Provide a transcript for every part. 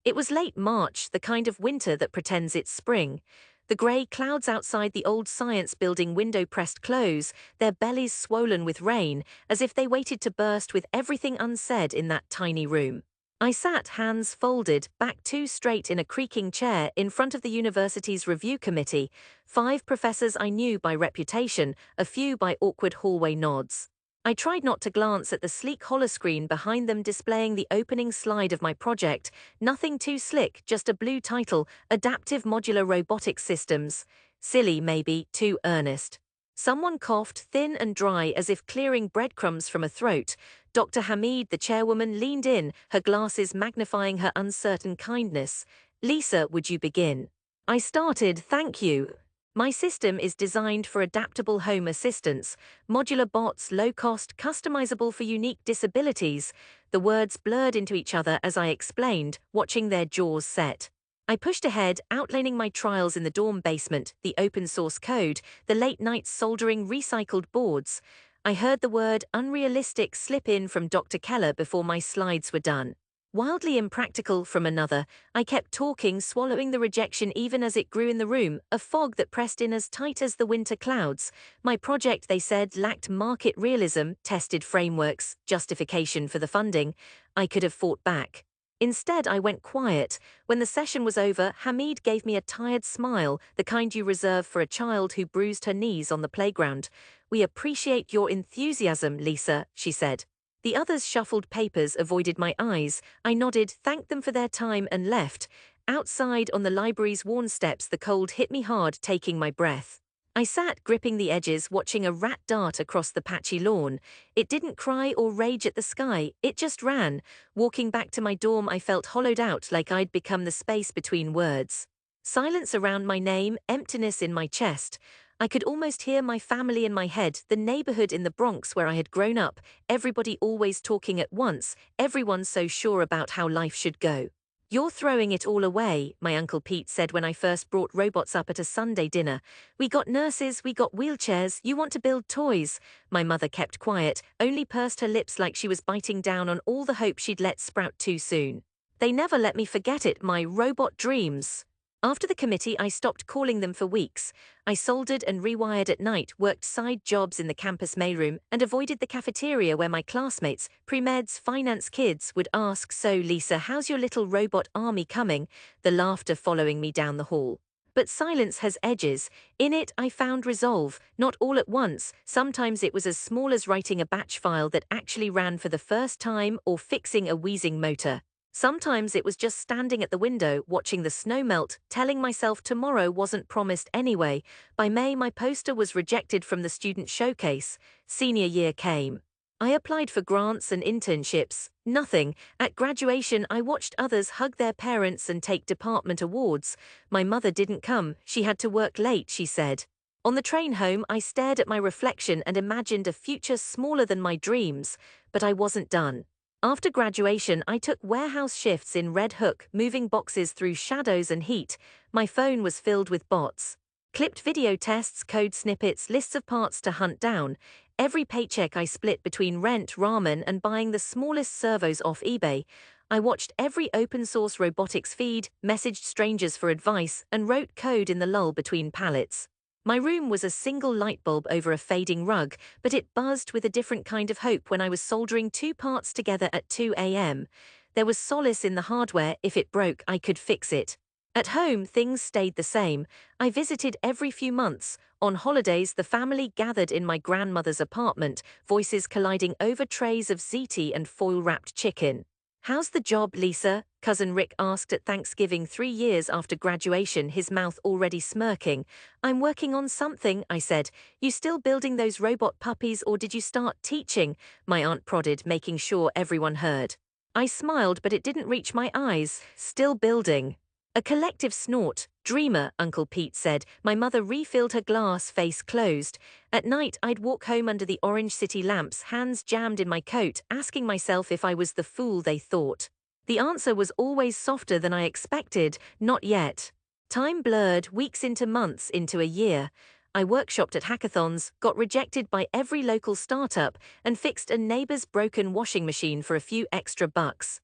It was late March, the kind of winter that pretends it's spring. The grey clouds outside the old science building window pressed close, their bellies swollen with rain, as if they waited to burst with everything unsaid in that tiny room. I sat, hands folded, back too straight in a creaking chair in front of the university's review committee, 5 professors I knew by reputation, a few by awkward hallway nods. I tried not to glance at the sleek holoscreen behind them displaying the opening slide of my project, nothing too slick, just a blue title, Adaptive Modular Robotic Systems. Silly, maybe, too earnest. Someone coughed, thin and dry as if clearing breadcrumbs from a throat. Dr. Hamid, the chairwoman, leaned in, her glasses magnifying her uncertain kindness. Lisa, would you begin? I started, thank you. My system is designed for adaptable home assistance, modular bots, low-cost, customizable for unique disabilities. The words blurred into each other as I explained, watching their jaws set. I pushed ahead, outlining my trials in the dorm basement, the open-source code, the late-night soldering recycled boards. I heard the word unrealistic slip in from Dr. Keller before my slides were done. Wildly impractical from another. I kept talking, swallowing the rejection even as it grew in the room, a fog that pressed in as tight as the winter clouds. My project, they said, lacked market realism, tested frameworks, justification for the funding. I could have fought back. Instead, I went quiet. When the session was over, Hamid gave me a tired smile, the kind you reserve for a child who bruised her knees on the playground. We appreciate your enthusiasm, Lisa, she said. The others shuffled papers, avoided my eyes. I nodded, thanked them for their time, and left. Outside on the library's worn steps, the cold hit me hard, taking my breath. I sat, gripping the edges, watching a rat dart across the patchy lawn. It didn't cry or rage at the sky, it just ran. Walking back to my dorm, I felt hollowed out, like I'd become the space between words. Silence around my name, emptiness in my chest. I could almost hear my family in my head, the neighborhood in the Bronx where I had grown up, everybody always talking at once, everyone so sure about how life should go. You're throwing it all away, my Uncle Pete said when I first brought robots up at a Sunday dinner. We got nurses, we got wheelchairs, you want to build toys. My mother kept quiet, only pursed her lips like she was biting down on all the hope she'd let sprout too soon. They never let me forget it, my robot dreams. After the committee, I stopped calling them for weeks. I soldered and rewired at night, worked side jobs in the campus mailroom, and avoided the cafeteria where my classmates, pre-meds, finance kids, would ask, "So, Lisa, how's your little robot army coming?" The laughter following me down the hall. But silence has edges. In it, I found resolve, not all at once. Sometimes it was as small as writing a batch file that actually ran for the first time or fixing a wheezing motor. Sometimes it was just standing at the window, watching the snow melt, telling myself tomorrow wasn't promised anyway. By May, my poster was rejected from the student showcase. Senior year came. I applied for grants and internships. Nothing. At graduation, I watched others hug their parents and take department awards. My mother didn't come. She had to work late, she said. On the train home, I stared at my reflection and imagined a future smaller than my dreams. But I wasn't done. After graduation, I took warehouse shifts in Red Hook, moving boxes through shadows and heat. My phone was filled with bots. Clipped video tests, code snippets, lists of parts to hunt down. Every paycheck I split between rent, ramen, and buying the smallest servos off eBay. I watched every open-source robotics feed, messaged strangers for advice, and wrote code in the lull between pallets. My room was a single light bulb over a fading rug, but it buzzed with a different kind of hope when I was soldering 2 parts together at 2 a.m. There was solace in the hardware. If it broke, I could fix it. At home, things stayed the same. I visited every few months. On holidays, the family gathered in my grandmother's apartment, voices colliding over trays of ziti and foil-wrapped chicken. "How's the job, Lisa?" Cousin Rick asked at Thanksgiving 3 years after graduation, his mouth already smirking. "I'm working on something," I said. "You still building those robot puppies or did you start teaching?" My aunt prodded, making sure everyone heard. I smiled, but it didn't reach my eyes. "Still building." A collective snort. "Dreamer," Uncle Pete said. My mother refilled her glass, face closed. At night, I'd walk home under the orange city lamps, hands jammed in my coat, asking myself if I was the fool they thought. The answer was always softer than I expected, "Not yet." Time blurred, weeks into months, into a year. I workshopped at hackathons, got rejected by every local startup, and fixed a neighbor's broken washing machine for a few extra bucks.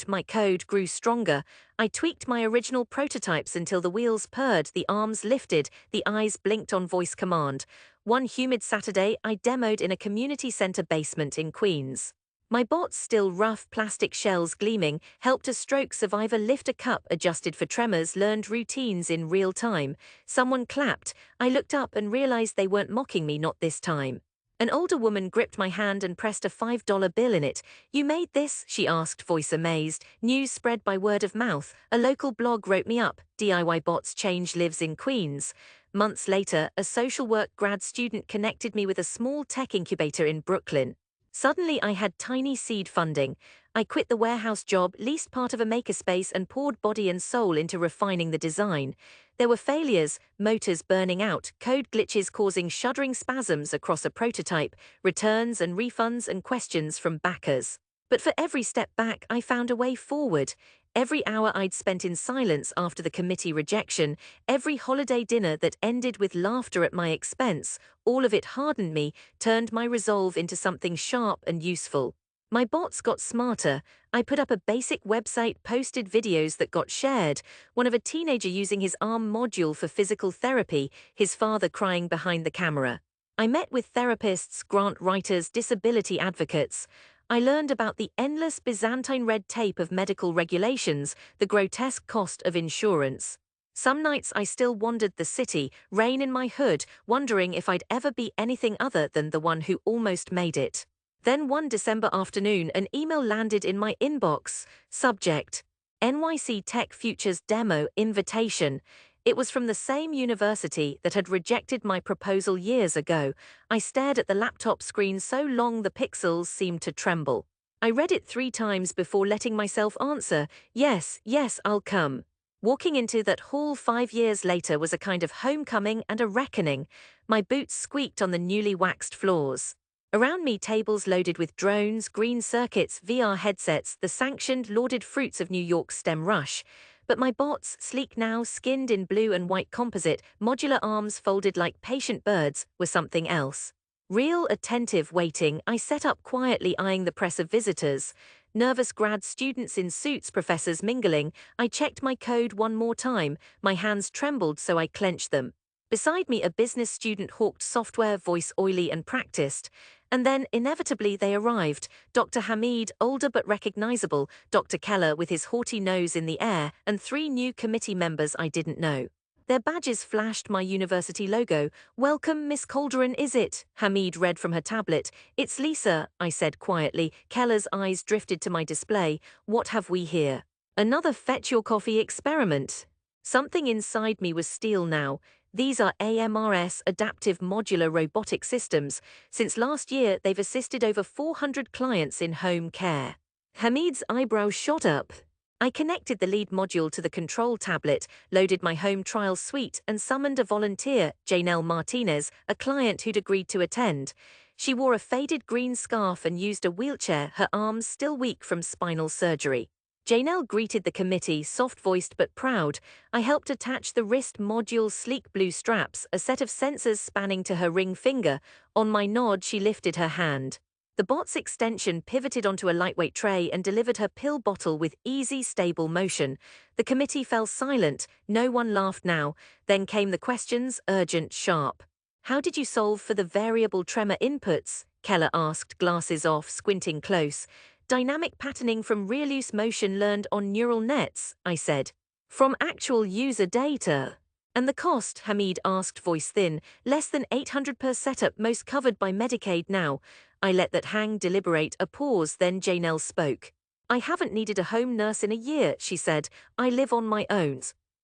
My code grew stronger. I tweaked my original prototypes until the wheels purred, the arms lifted, the eyes blinked on voice command. One humid Saturday, I demoed in a community center basement in Queens. My bots, still rough plastic shells gleaming, helped a stroke survivor lift a cup, adjusted for tremors, learned routines in real time. Someone clapped. I looked up and realized they weren't mocking me, not this time. An older woman gripped my hand and pressed a $5 bill in it. "You made this?" she asked, voice amazed. News spread by word of mouth. A local blog wrote me up. DIY bots change lives in Queens. Months later, a social work grad student connected me with a small tech incubator in Brooklyn. Suddenly I had tiny seed funding. I quit the warehouse job, leased part of a makerspace, and poured body and soul into refining the design. There were failures, motors burning out, code glitches causing shuddering spasms across a prototype, returns and refunds and questions from backers. But for every step back, I found a way forward. Every hour I'd spent in silence after the committee rejection, every holiday dinner that ended with laughter at my expense, all of it hardened me, turned my resolve into something sharp and useful. My bots got smarter. I put up a basic website, posted videos that got shared, one of a teenager using his arm module for physical therapy, his father crying behind the camera. I met with therapists, grant writers, disability advocates. I learned about the endless Byzantine red tape of medical regulations, the grotesque cost of insurance. Some nights I still wandered the city, rain in my hood, wondering if I'd ever be anything other than the one who almost made it. Then one December afternoon, an email landed in my inbox. Subject: NYC Tech Futures Demo Invitation. It was from the same university that had rejected my proposal years ago. I stared at the laptop screen so long the pixels seemed to tremble. I read it 3 times before letting myself answer, yes, I'll come. Walking into that hall 5 years later was a kind of homecoming and a reckoning. My boots squeaked on the newly waxed floors. Around me, tables loaded with drones, green circuits, VR headsets, the sanctioned, lauded fruits of New York's STEM rush. But my bots, sleek now, skinned in blue and white composite, modular arms folded like patient birds, were something else. Real, attentive waiting, I set up quietly, eyeing the press of visitors. Nervous grad students in suits, professors mingling. I checked my code one more time. My hands trembled, so I clenched them. Beside me, a business student hawked software, voice oily and practiced. And then, inevitably, they arrived. Dr. Hamid, older but recognizable, Dr. Keller with his haughty nose in the air, and 3 new committee members I didn't know. Their badges flashed my university logo. "Welcome, Miss Calderon, is it?" Hamid read from her tablet. "It's Lisa," I said quietly. Keller's eyes drifted to my display. "What have we here?" "Another fetch your coffee experiment." Something inside me was steel now. These are AMRS, adaptive modular robotic systems. Since last year, they've assisted over 400 clients in home care. Hamid's eyebrows shot up. I connected the lead module to the control tablet, loaded my home trial suite, and summoned a volunteer, Janelle Martinez, a client who'd agreed to attend. She wore a faded green scarf and used a wheelchair, her arms still weak from spinal surgery. Janelle greeted the committee, soft-voiced but proud. I helped attach the wrist module's sleek blue straps, a set of sensors spanning to her ring finger. On my nod, she lifted her hand. The bot's extension pivoted onto a lightweight tray and delivered her pill bottle with easy, stable motion. The committee fell silent. No one laughed now. Then came the questions, urgent, sharp. "How did you solve for the variable tremor inputs?" Keller asked, glasses off, squinting close. "Dynamic patterning from real-use motion learned on neural nets," I said. "From actual user data." "And the cost?" Hamid asked, voice thin. "Less than $800 per setup, most covered by Medicaid now." I let that hang, deliberate, a pause, then Janelle spoke. "I haven't needed a home nurse in a year," she said. "I live on my own."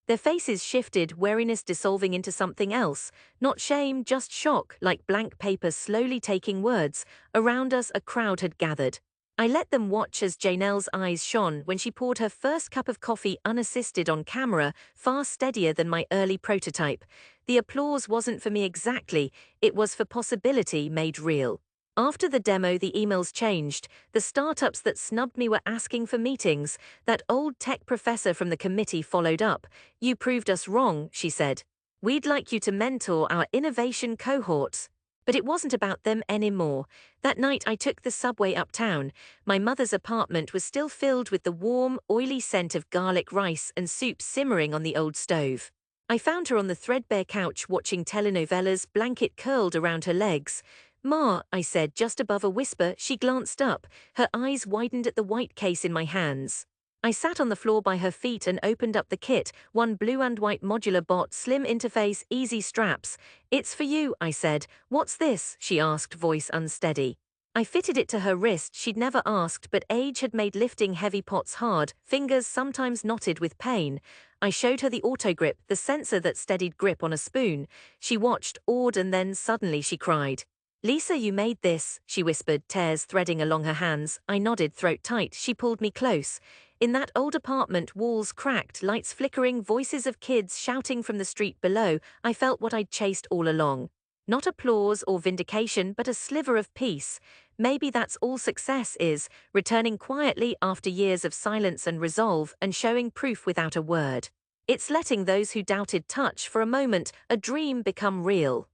Their faces shifted, wariness dissolving into something else. Not shame, just shock, like blank paper slowly taking words. Around us, a crowd had gathered. I let them watch as Janelle's eyes shone when she poured her first cup of coffee unassisted on camera, far steadier than my early prototype. The applause wasn't for me exactly, it was for possibility made real. After the demo, the emails changed. The startups that snubbed me were asking for meetings. That old tech professor from the committee followed up. "You proved us wrong," she said. "We'd like you to mentor our innovation cohorts." But it wasn't about them anymore. That night I took the subway uptown. My mother's apartment was still filled with the warm, oily scent of garlic rice and soup simmering on the old stove. I found her on the threadbare couch watching telenovelas, blanket curled around her legs. "Ma," I said, just above a whisper. She glanced up. Her eyes widened at the white case in my hands. I sat on the floor by her feet and opened up the kit, one blue and white modular bot, slim interface, easy straps. "It's for you," I said. "What's this?" she asked, voice unsteady. I fitted it to her wrist. She'd never asked, but age had made lifting heavy pots hard, fingers sometimes knotted with pain. I showed her the autogrip, the sensor that steadied grip on a spoon. She watched, awed, and then suddenly she cried. "Lisa, you made this," she whispered, tears threading along her hands. I nodded, throat tight. She pulled me close. In that old apartment, walls cracked, lights flickering, voices of kids shouting from the street below, I felt what I'd chased all along. Not applause or vindication, but a sliver of peace. Maybe that's all success is, returning quietly after years of silence and resolve, and showing proof without a word. It's letting those who doubted touch for a moment, a dream become real.